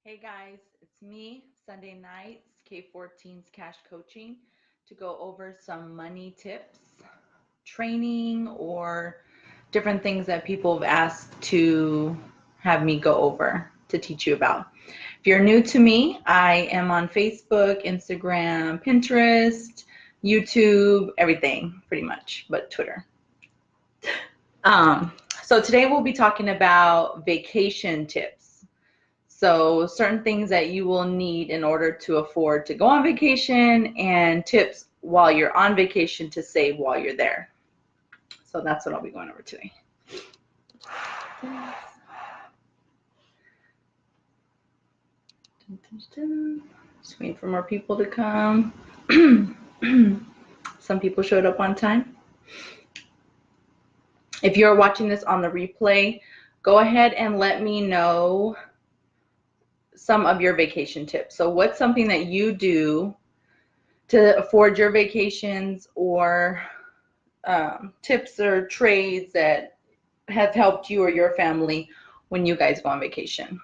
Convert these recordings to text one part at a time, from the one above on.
Hey guys, it's me, Sunday nights, K14's Cash Coaching, to go over some money tips, training, or different things that people have asked to have me go over to teach you about. If you're new to me, I am on Facebook, Instagram, Pinterest, YouTube, everything pretty much, but Twitter. So today we'll be talking about vacation tips. So certain things that you will need in order to afford to go on vacation and tips while you're on vacation to save while you're there. So that's what I'll be going over today. Just waiting for more people to come. Some people showed up on time. If you're watching this on the replay, go ahead and let me know some of your vacation tips. So what's something that you do to afford your vacations, or tips or trades that have helped you or your family when you guys go on vacation?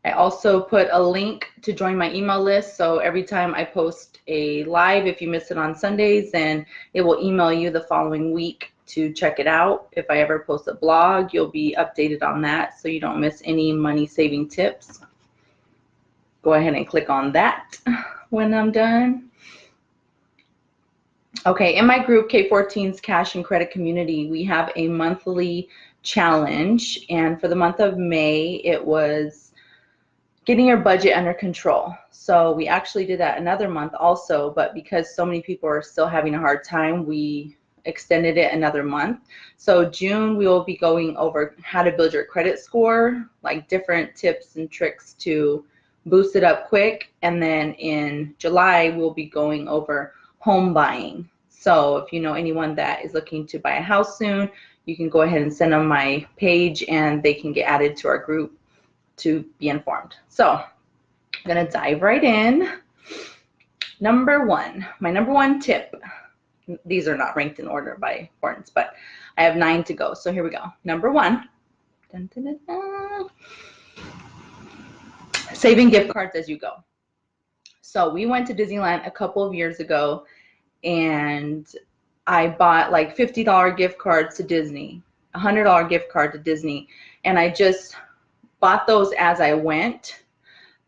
I also put a link to join my email list, so every time I post a live, if you miss it on Sundays, then it will email you the following week to check it out. If I ever post a blog, you'll be updated on that so you don't miss any money saving tips. Go ahead and click on that when I'm done. Okay, in my group, K14's Cash and Credit Community, we have a monthly challenge, and for the month of May, it was getting your budget under control. So we actually did that another month also, but because so many people are still having a hard time, we extended it another month. So June, we will be going over how to build your credit score, like different tips and tricks to boost it up quick. And then in July, we'll be going over home buying. So if you know anyone that is looking to buy a house soon, you can go ahead and send them my page and they can get added to our group to be informed. So I'm going to dive right in. Number one, my number one tip. These are not ranked in order by importance, but I have 9 to go. So here we go. Number one, dun, dun, dun, dun. Saving gift cards as you go. So we went to Disneyland a couple of years ago, and I bought like $50 gift cards to Disney, $100 gift card to Disney, and I just bought those as I went.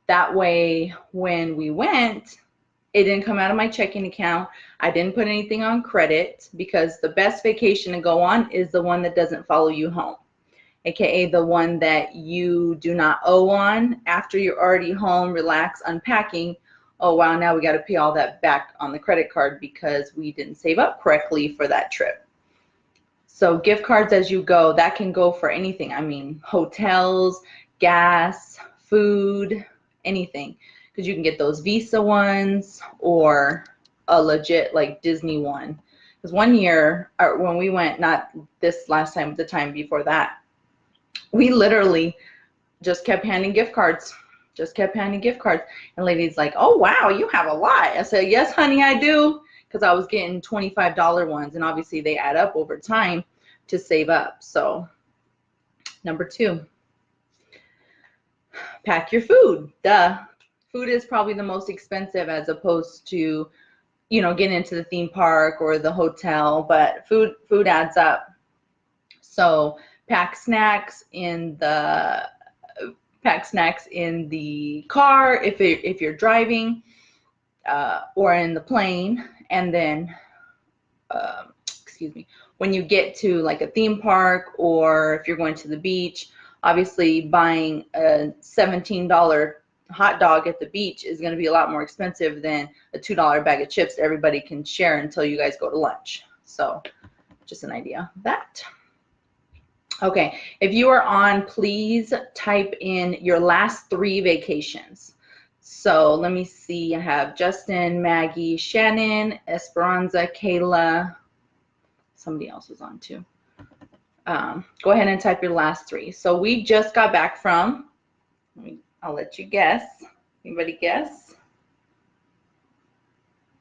That way, when we went, it didn't come out of my checking account. I didn't put anything on credit, because the best vacation to go on is the one that doesn't follow you home, aka the one that you do not owe on after you're already home, relax, unpacking. Oh wow, now we got to pay all that back on the credit card because we didn't save up correctly for that trip. So gift cards as you go, that can go for anything. I mean, hotels, gas, food, anything. Because you can get those Visa ones or a legit like Disney one. Because one year, or when we went, not this last time, but the time before that, we literally just kept handing gift cards. Just kept handing gift cards. And lady's like, oh, wow, you have a lot. I said, yes, honey, I do. Because I was getting $25 ones. And obviously, they add up over time to save up. So, number 2, pack your food. Duh. Food is probably the most expensive as opposed to, you know, getting into the theme park or the hotel. But food adds up. So, pack snacks in the car if you're driving, or in the plane, and then when you get to like a theme park, or if you're going to the beach, obviously buying a $17 hot dog at the beach is going to be a lot more expensive than a $2 bag of chips everybody can share until you guys go to lunch. So just an idea of that. Okay, if you are on, please type in your last 3 vacations. So let me see, I have Justin, Maggie, Shannon, Esperanza, Kayla, somebody else was on too. Go ahead and type your last 3. So we just got back from, I'll let you guess. Anybody guess?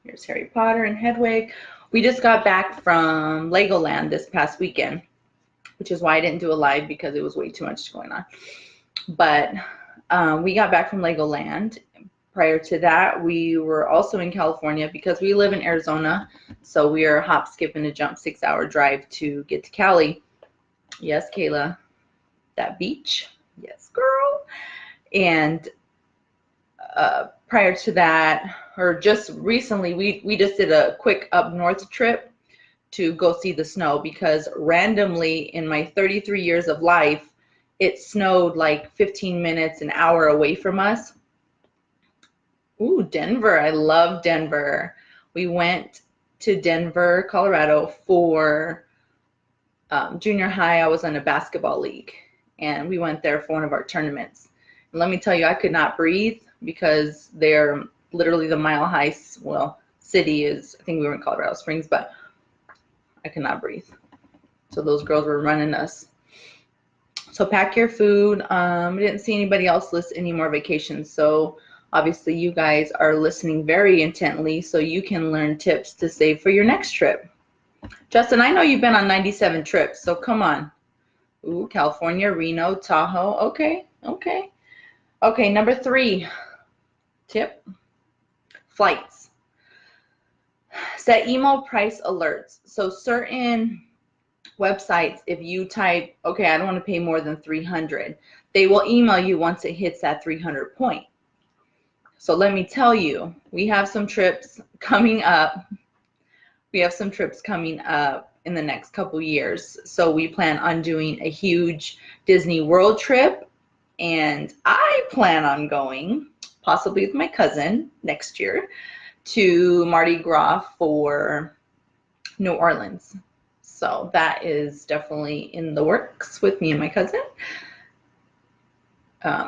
Here's Harry Potter and Hedwig. We just got back from Legoland this past weekend. which is why I didn't do a live because it was way too much going on. But we got back from Legoland. Prior to that, we were also in California because we live in Arizona. So we are hop, skip, and a jump 6-hour drive to get to Cali. Yes, Kayla, that beach. Yes, girl. And prior to that, or just recently, we just did a quick up north trip to go see the snow because randomly in my 33 years of life, it snowed like 15 minutes, an hour away from us. Ooh, Denver. I love Denver. We went to Denver, Colorado for junior high. I was in a basketball league, and we went there for one of our tournaments. And let me tell you, I could not breathe because they're literally the Mile High, well, city is, I think we were in Colorado Springs, but I could not breathe. So those girls were running us. So pack your food. I didn't see anybody else list any more vacations. So obviously you guys are listening very intently so you can learn tips to save for your next trip. Justin, I know you've been on 97 trips, so come on. Ooh, California, Reno, Tahoe. Okay, okay. Okay, number 3 tip, flights. Set email price alerts. So certain websites, if you type, okay, I don't want to pay more than 300, they will email you once it hits that 300 point. So let me tell you, we have some trips coming up. We have some trips coming up in the next couple years. So we plan on doing a huge Disney World trip, and I plan on going, possibly with my cousin next year, to Mardi Gras for New Orleans. So that is definitely in the works with me and my cousin.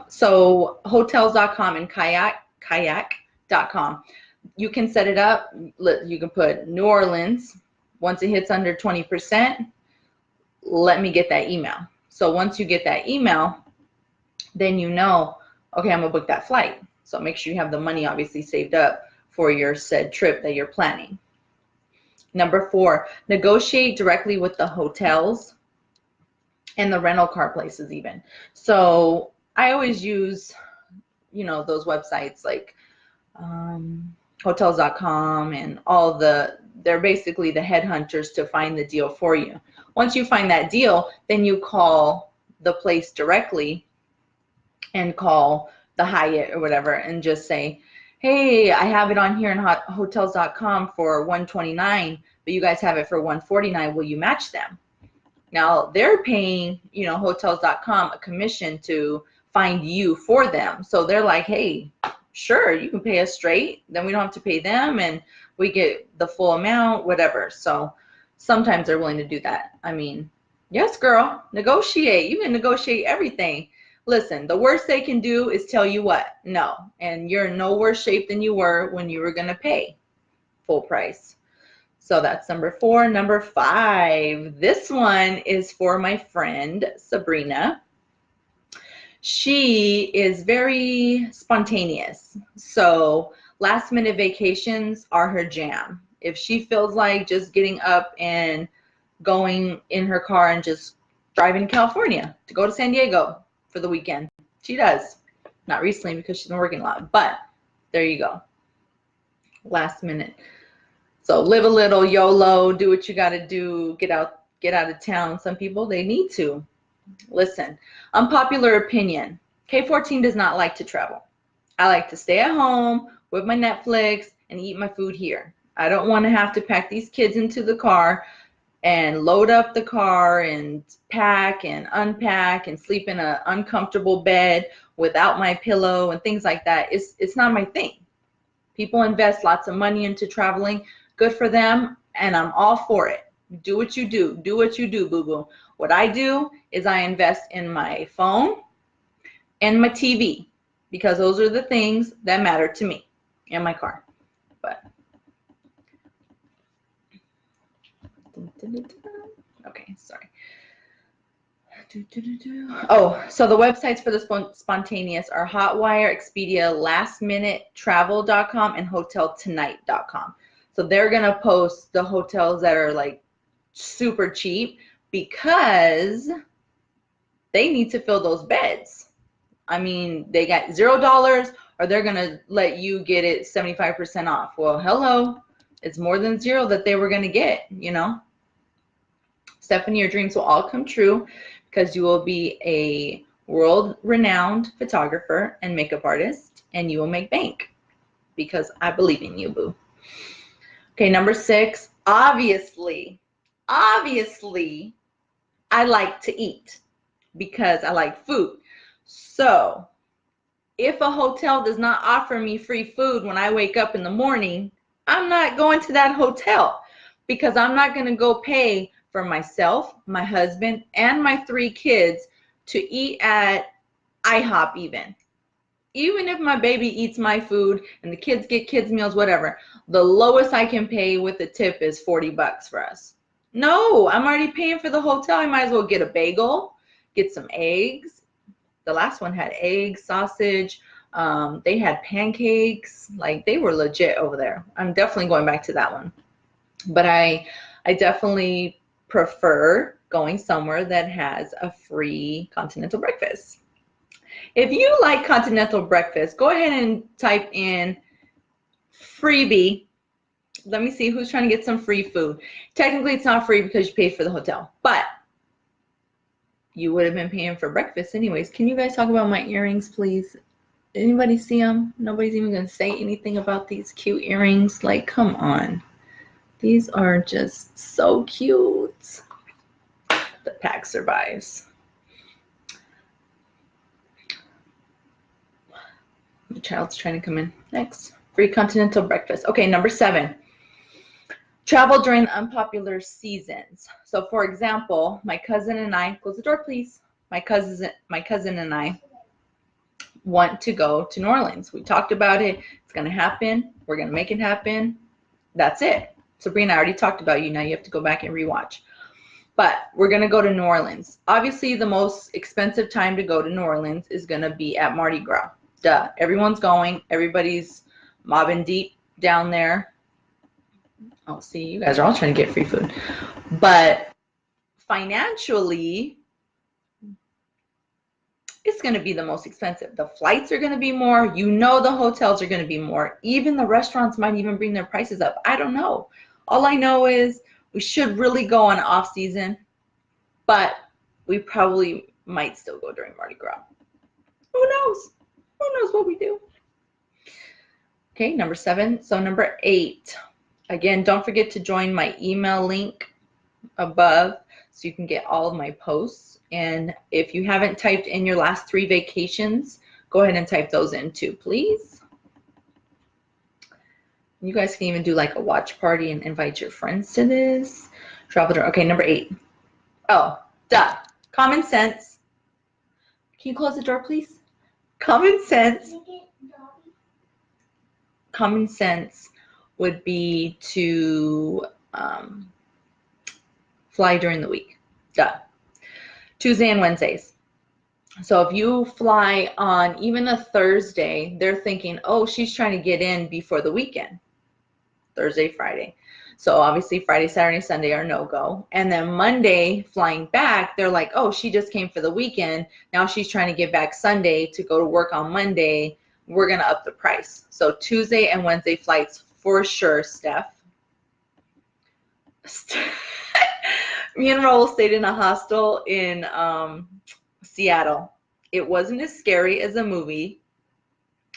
So hotels.com and kayak.com. You can set it up. You can put New Orleans. Once it hits under 20%, let me get that email. So once you get that email, then you know, okay, I'm going to book that flight. So make sure you have the money obviously saved up for your said trip that you're planning. Number 4, negotiate directly with the hotels and the rental car places even. So I always use, those websites like hotels.com and all they're basically the headhunters to find the deal for you. Once you find that deal, then you call the place directly and call the Hyatt or whatever and just say, hey, I have it on here in hotels.com for $129, but you guys have it for $149. Will you match them? Now they're paying, hotels.com a commission to find you for them. So they're like, hey, sure, you can pay us straight. Then we don't have to pay them and we get the full amount, whatever. So sometimes they're willing to do that. I mean, yes, girl, negotiate. You can negotiate everything. Listen, the worst they can do is tell you what? No. And you're in no worse shape than you were when you were going to pay full price. So that's number 4. Number 5, this one is for my friend Sabrina. She is very spontaneous. So last minute vacations are her jam. If she feels like just getting up and going in her car and just driving to California to go to San Diego for the weekend, she does. Not recently because she's been working a lot, but there you go. Last minute. So live a little, YOLO, do what you got to do, get out of town. Some people, they need to. Listen, unpopular opinion. K14 does not like to travel. I like to stay at home with my Netflix and eat my food here. I don't want to have to pack these kids into the car and load up the car and pack and unpack and sleep in an uncomfortable bed without my pillow and things like that. It's not my thing. People invest lots of money into traveling. Good for them, and I'm all for it. Do what you do. Do what you do, boo-boo. What I do is I invest in my phone and my TV because those are the things that matter to me, and my car. But okay, sorry. Oh, so the websites for the spontaneous are Hotwire, Expedia, LastMinuteTravel.com, and HotelTonight.com. So they're going to post the hotels that are like super cheap, because they need to fill those beds. I mean, they got $0 or they're going to let you get it 75% off. Well, hello. It's more than zero that they were going to get, you know. Stephanie, your dreams will all come true because you will be a world-renowned photographer and makeup artist, and you will make bank because I believe in you, boo. Okay, number 6, obviously, I like to eat because I like food. So if a hotel does not offer me free food when I wake up in the morning, I'm not going to that hotel because I'm not going to go pay for myself, my husband, and my 3 kids to eat at IHOP even. Even if my baby eats my food and the kids get kids meals, whatever, the lowest I can pay with a tip is $40 for us. No, I'm already paying for the hotel. I might as well get a bagel, get some eggs. The last one had eggs, sausage. They had pancakes. Like, they were legit over there. I'm definitely going back to that one. But I definitely prefer going somewhere that has a free continental breakfast. If you like continental breakfast, go ahead and type in freebie. Let me see who's trying to get some free food. Technically, it's not free because you paid for the hotel, but you would have been paying for breakfast anyways. Can you guys talk about my earrings, please? Anybody see them? Nobody's even going to say anything about these cute earrings. Like, come on. These are just so cute. The pack survives. The child's trying to come in. Next. Free continental breakfast. Okay, number 7. Travel during unpopular seasons. So, for example, my cousin and I, close the door, please. My cousin and I want to go to New Orleans. We talked about it. It's going to happen. We're going to make it happen. That's it. Sabrina, I already talked about you. Now you have to go back and rewatch. But we're going to go to New Orleans. Obviously, the most expensive time to go to New Orleans is going to be at Mardi Gras. Duh. Everyone's going. Everybody's mobbing deep down there. Oh, see, you guys are all trying to get free food. But financially, it's going to be the most expensive. The flights are going to be more. You know, the hotels are going to be more. Even the restaurants might even bring their prices up. I don't know. All I know is we should really go on off season, but we probably might still go during Mardi Gras. Who knows? Who knows what we do? Okay, number 7. So number 8. Again, don't forget to join my email link above so you can get all of my posts. And if you haven't typed in your last 3 vacations, go ahead and type those in too, please. You guys can even do like a watch party and invite your friends to this. Travel. Okay, number 8. Oh, duh. Common sense. Can you close the door, please? Common sense. Common sense would be to fly during the week. Duh. Tuesday and Wednesdays. So if you fly on even a Thursday, they're thinking, oh, she's trying to get in before the weekend. Thursday, Friday. So obviously Friday, Saturday, Sunday are no-go. And then Monday flying back, they're like, oh, she just came for the weekend. Now she's trying to get back Sunday to go to work on Monday. We're going to up the price. So Tuesday and Wednesday flights for sure, Steph. Me and Raul stayed in a hostel in Seattle. It wasn't as scary as a movie,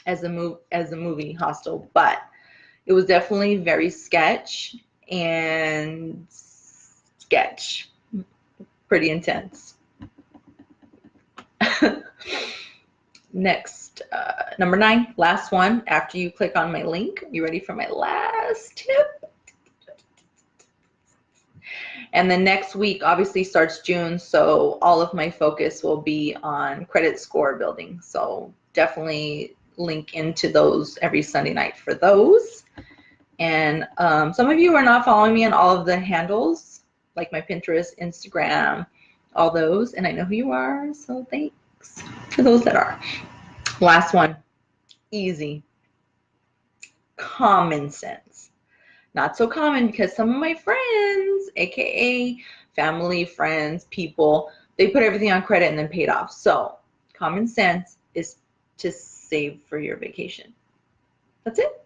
movie hostel, but it was definitely very sketch pretty intense. Next, number 9, last one. After you click on my link, you ready for my last tip? And then next week obviously starts June, so all of my focus will be on credit score building. So definitely link into those every Sunday night for those. And some of you are not following me on all of the handles, like my Pinterest, Instagram, all those, and I know who you are, so thanks to those that are. Last one, easy, common sense. Not so common because some of my friends, aka family, friends, people, they put everything on credit and then paid off. So common sense is to save for your vacation. That's it.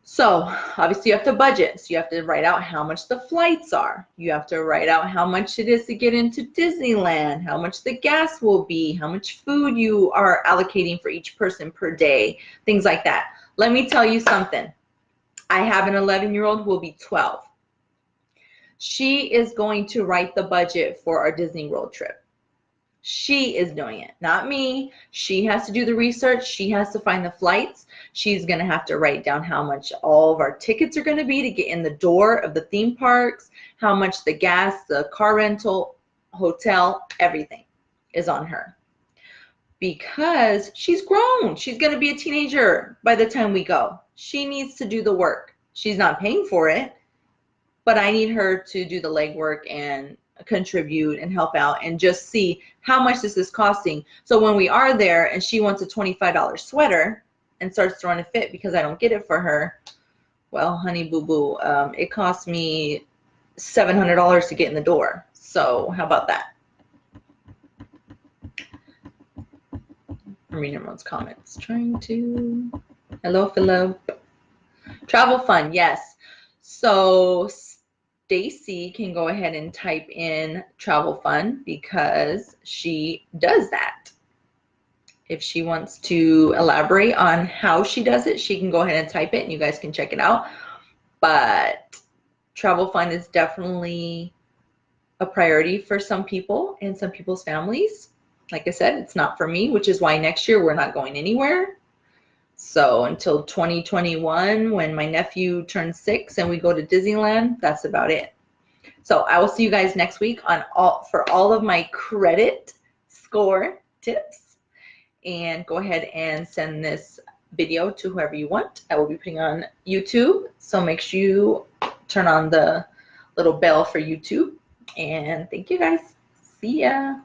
So obviously you have to budget. So you have to write out how much the flights are. You have to write out how much it is to get into Disneyland, how much the gas will be, how much food you are allocating for each person per day, things like that. Let me tell you something. I have an 11-year-old who will be 12. She is going to write the budget for our Disney World trip. She is doing it, not me. She has to do the research. She has to find the flights. She's going to have to write down how much all of our tickets are going to be to get in the door of the theme parks, how much the gas, the car rental, hotel, everything is on her. Because she's grown. She's going to be a teenager by the time we go. She needs to do the work. She's not paying for it, but I need her to do the legwork and contribute and help out and just see how much this is costing. So when we are there and she wants a $25 sweater and starts throwing a fit because I don't get it for her, well, honey boo boo, it cost me $700 to get in the door. So how about that? I'm reading everyone's comments. Hello, Philip. Travel fund, yes. So Stacy can go ahead and type in travel fund because she does that. If she wants to elaborate on how she does it, she can go ahead and type it and you guys can check it out. But travel fund is definitely a priority for some people and some people's families. Like I said, it's not for me, which is why next year we're not going anywhere. So until 2021, when my nephew turns 6 and we go to Disneyland, that's about it. So I will see you guys next week for all of my credit score tips. And go ahead and send this video to whoever you want. I will be putting on YouTube. So make sure you turn on the little bell for YouTube. And thank you guys. See ya.